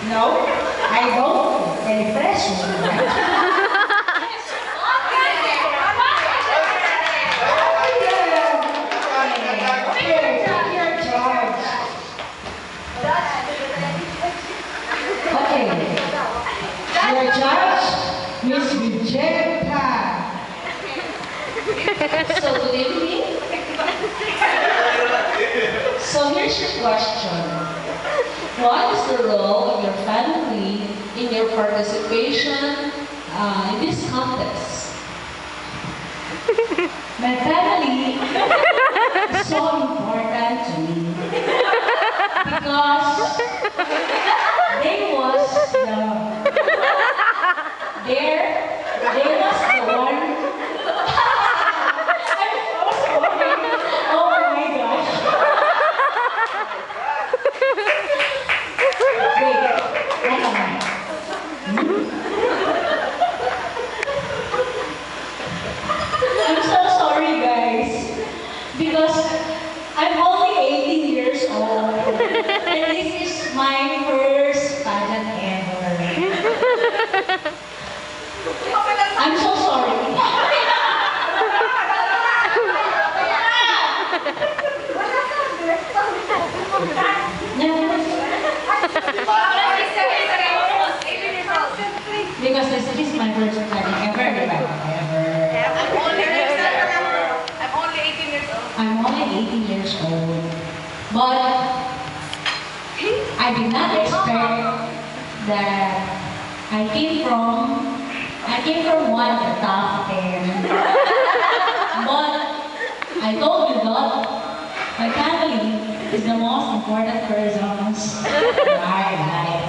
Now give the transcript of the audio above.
No, I don't feel any pressure. Okay, take your charge. Okay, your judge, Miss Vijeta. So, good evening. So, here's your question. What is the role of your family in your participation in this contest? My family is so important to me because they was there, they was the one. I'm so sorry. Oh my gosh. Wait, hang on. I'm so sorry, guys, because I'm only 18 years old, and this is my first pageant ever. I'm so sorry. Because this is my first pageant ever. I'm only 18 years old, but I did not expect that I came from one of the top 10. But I told you that my family is the most important persons in my life.